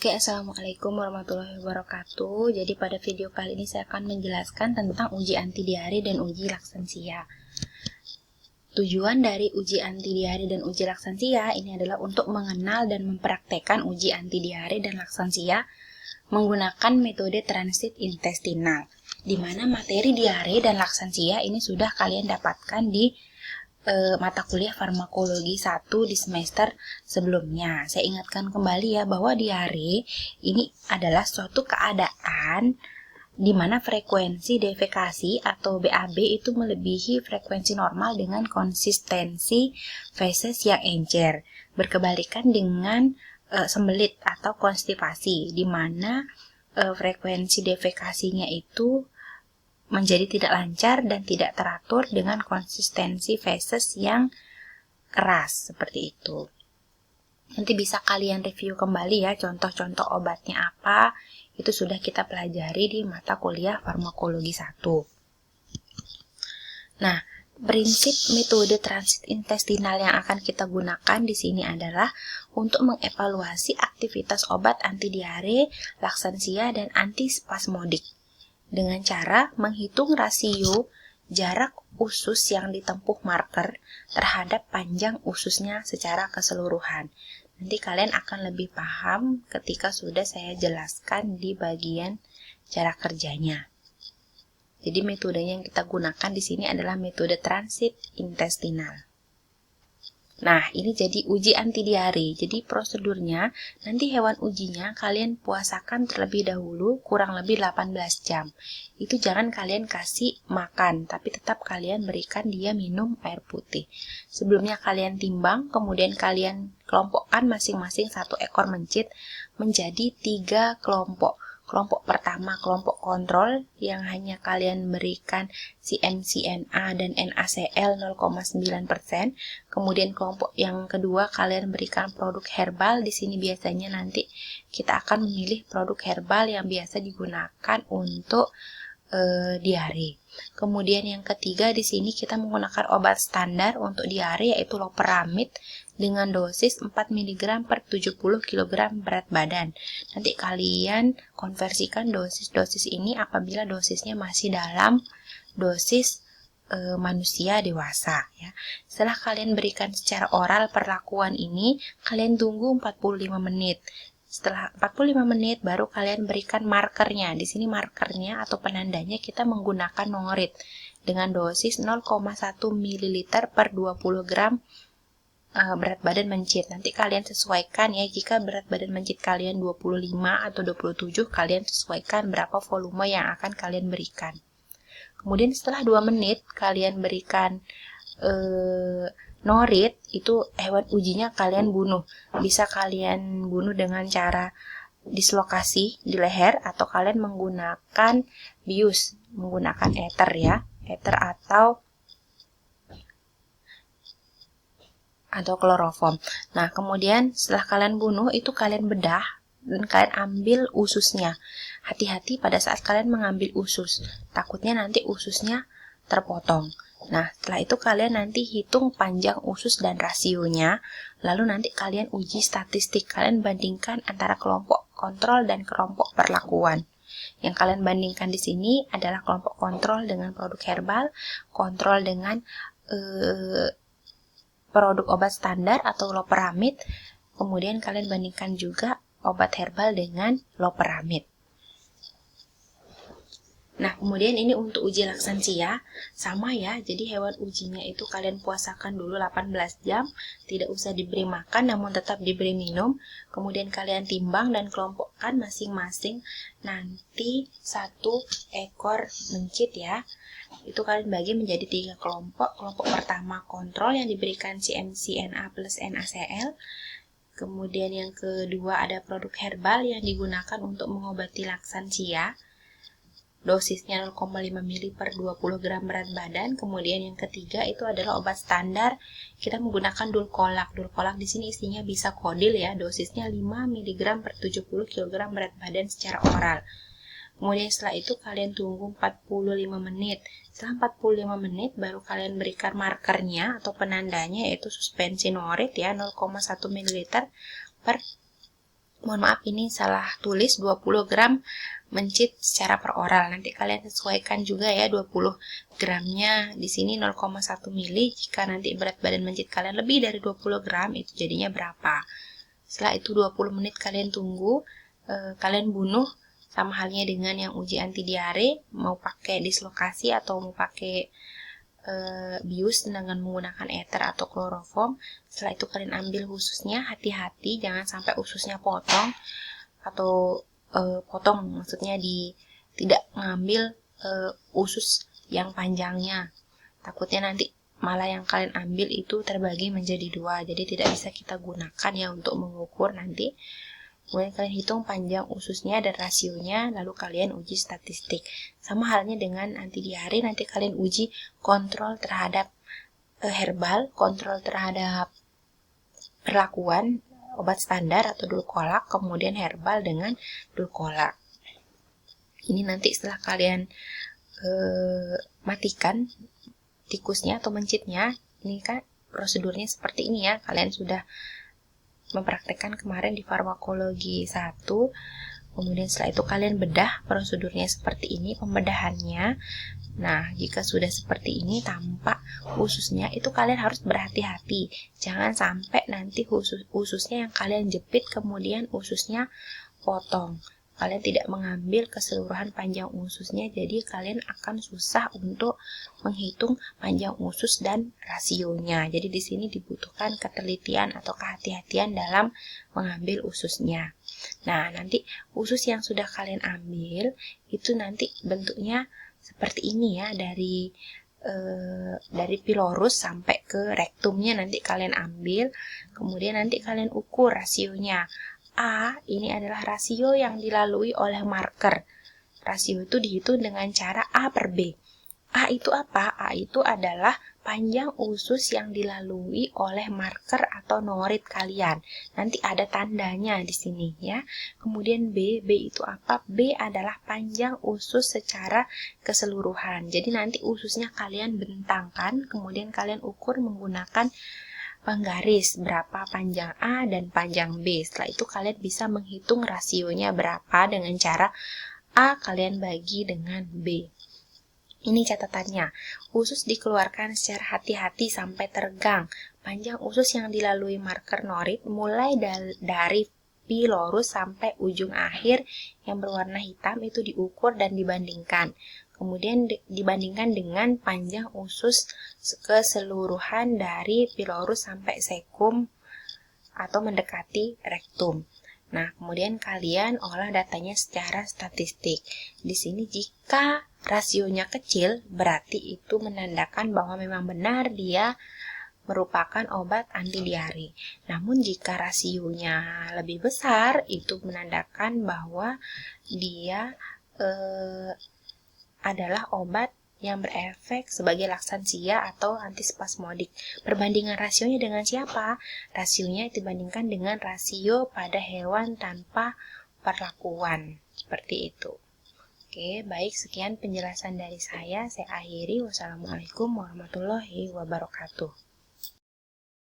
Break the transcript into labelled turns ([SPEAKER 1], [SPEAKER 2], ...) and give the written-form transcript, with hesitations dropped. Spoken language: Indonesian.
[SPEAKER 1] Oke, Assalamualaikum warahmatullahi wabarakatuh. Jadi pada video kali ini saya akan menjelaskan tentang uji anti diare dan uji laksansia. Tujuan dari uji anti diare dan uji laksansia ini adalah untuk mengenal dan mempraktekkan uji anti diare dan laksansia menggunakan metode transit intestinal, di mana materi diare dan laksansia ini sudah kalian dapatkan di mata kuliah farmakologi 1 di semester sebelumnya. Saya ingatkan kembali ya bahwa diare ini adalah suatu keadaan di mana frekuensi defekasi atau BAB itu melebihi frekuensi normal dengan konsistensi feses yang encer. Berkebalikan dengan sembelit atau konstipasi, di mana frekuensi defekasinya itu menjadi tidak lancar dan tidak teratur dengan konsistensi feses yang keras, seperti itu. Nanti bisa kalian review kembali ya, contoh-contoh obatnya apa, itu sudah kita pelajari di mata kuliah farmakologi 1. Nah, prinsip metode transit intestinal yang akan kita gunakan di sini adalah untuk mengevaluasi aktivitas obat anti diare, laksansia, dan antispasmodik dengan cara menghitung rasio jarak usus yang ditempuh marker terhadap panjang ususnya secara keseluruhan. Nanti kalian akan lebih paham ketika sudah saya jelaskan di bagian cara kerjanya. Jadi metodenya yang kita gunakan di sini adalah metode transit intestinal. Nah, ini jadi uji anti diare. Jadi prosedurnya, nanti hewan ujinya kalian puasakan terlebih dahulu kurang lebih 18 jam. Itu jangan kalian kasih makan, tapi tetap kalian berikan dia minum air putih. Sebelumnya kalian timbang, kemudian kalian kelompokkan masing-masing 1 ekor mencit menjadi 3 kelompok. Kelompok pertama, kelompok kontrol yang hanya kalian berikan CNCNA dan NaCl 0,9%. Kemudian kelompok yang kedua kalian berikan produk herbal. Di sini biasanya nanti kita akan memilih produk herbal yang biasa digunakan untuk diare. Kemudian yang ketiga di sini kita menggunakan obat standar untuk diare yaitu loperamid dengan dosis 4 mg per 70 kg berat badan. Nanti kalian konversikan dosis-dosis ini apabila dosisnya masih dalam dosis manusia dewasa ya. Setelah kalian berikan secara oral perlakuan ini, kalian tunggu 45 menit. Setelah 45 menit baru kalian berikan markernya. Di sini markernya atau penandanya kita menggunakan norit dengan dosis 0,1 ml per 20 gram berat badan mencit. Nanti kalian sesuaikan ya, jika berat badan mencit kalian 25 atau 27, kalian sesuaikan berapa volume yang akan kalian berikan. Kemudian setelah 2 menit kalian berikan norit, itu hewan ujinya kalian bunuh. Bisa kalian bunuh dengan cara dislokasi di leher atau kalian menggunakan bius, menggunakan ether ya, ether atau kloroform. Nah, kemudian setelah kalian bunuh itu kalian bedah dan kalian ambil ususnya. Hati-hati pada saat kalian mengambil usus, takutnya nanti ususnya terpotong. Nah, setelah itu kalian nanti hitung panjang usus dan rasionya, lalu nanti kalian uji statistik. Kalian bandingkan antara kelompok kontrol dan kelompok perlakuan. Yang kalian bandingkan di sini adalah kelompok kontrol dengan produk herbal, kontrol dengan produk obat standar atau loperamid, kemudian kalian bandingkan juga obat herbal dengan loperamid. Nah, kemudian ini untuk uji laksansia, sama ya, jadi hewan ujinya itu kalian puasakan dulu 18 jam, tidak usah diberi makan, namun tetap diberi minum, kemudian kalian timbang dan kelompokkan masing-masing nanti 1 ekor mencit ya. Itu kalian bagi menjadi 3 kelompok. Kelompok pertama kontrol yang diberikan CNCNA plus NaCl. Kemudian yang kedua ada produk herbal yang digunakan untuk mengobati laksansia. Dosisnya 0,5 ml per 20 gram berat badan. Kemudian yang ketiga itu adalah obat standar. Kita menggunakan dulkolak. Dulkolak di sini isinya bisa kodil ya. Dosisnya 5 mg per 70 kg berat badan secara oral. Kemudian setelah itu kalian tunggu 45 menit. Setelah 45 menit baru kalian berikan markernya atau penandanya yaitu suspensi norit ya 0,1 ml per mohon maaf ini salah tulis, 20 gram mencit secara per oral. Nanti kalian sesuaikan juga ya 20 gramnya. Di sini 0,1 mili. Jika nanti berat badan mencit kalian lebih dari 20 gram, itu jadinya berapa. Setelah itu 20 menit kalian tunggu, kalian bunuh sama halnya dengan yang uji anti diare, mau pakai dislokasi atau mau pakai bius dengan menggunakan ether atau kloroform. Setelah itu kalian ambil ususnya, hati-hati jangan sampai ususnya potong atau potong maksudnya tidak mengambil usus yang panjangnya. Takutnya nanti malah yang kalian ambil itu terbagi menjadi 2, jadi tidak bisa kita gunakan ya untuk mengukur nanti. Kemudian kalian hitung panjang ususnya dan rasionya, lalu kalian uji statistik. Sama halnya dengan anti diare, nanti kalian uji kontrol terhadap herbal, kontrol terhadap perlakuan obat standar atau dulkolak, kemudian herbal dengan dulkolak. Ini nanti setelah kalian matikan tikusnya atau mencitnya, ini kan prosedurnya seperti ini ya. Kalian sudah mempraktekkan kemarin di farmakologi 1. Kemudian setelah itu kalian bedah prosedurnya seperti ini, pembedahannya. Nah, jika sudah seperti ini tampak ususnya, itu kalian harus berhati-hati. Jangan sampai nanti ususnya yang kalian jepit kemudian ususnya potong. Kalian tidak mengambil keseluruhan panjang ususnya, jadi kalian akan susah untuk menghitung panjang usus dan rasionya. Jadi di sini dibutuhkan ketelitian atau kehati-hatian dalam mengambil ususnya. Nah, nanti usus yang sudah kalian ambil itu nanti bentuknya seperti ini ya, dari pilorus sampai ke rektumnya nanti kalian ambil, kemudian nanti kalian ukur rasionya. A ini adalah rasio yang dilalui oleh marker. Rasio itu dihitung dengan cara A per B. A itu apa? A itu adalah panjang usus yang dilalui oleh marker atau norit kalian. Nanti ada tandanya di sini ya. Kemudian B itu apa? B adalah panjang usus secara keseluruhan. Jadi nanti ususnya kalian bentangkan, kemudian kalian ukur menggunakan penggaris berapa panjang A dan panjang B. Setelah itu kalian bisa menghitung rasionya berapa dengan cara A kalian bagi dengan B. Ini catatannya, usus dikeluarkan secara hati-hati sampai teregang. Panjang usus yang dilalui marker norit mulai dari pilorus sampai ujung akhir yang berwarna hitam itu diukur dan dibandingkan. Kemudian dibandingkan dengan panjang usus keseluruhan dari pilorus sampai sekum atau mendekati rektum. Nah, kemudian kalian olah datanya secara statistik. Di sini jika rasionya kecil, berarti itu menandakan bahwa memang benar dia merupakan obat anti diare. Namun jika rasionya lebih besar, itu menandakan bahwa dia adalah obat yang berefek sebagai laksansia atau antispasmodik. Perbandingan rasionya dengan siapa? Rasionya dibandingkan dengan rasio pada hewan tanpa perlakuan. Seperti itu. Oke, baik, sekian penjelasan dari saya. Saya akhiri. Wassalamualaikum warahmatullahi wabarakatuh.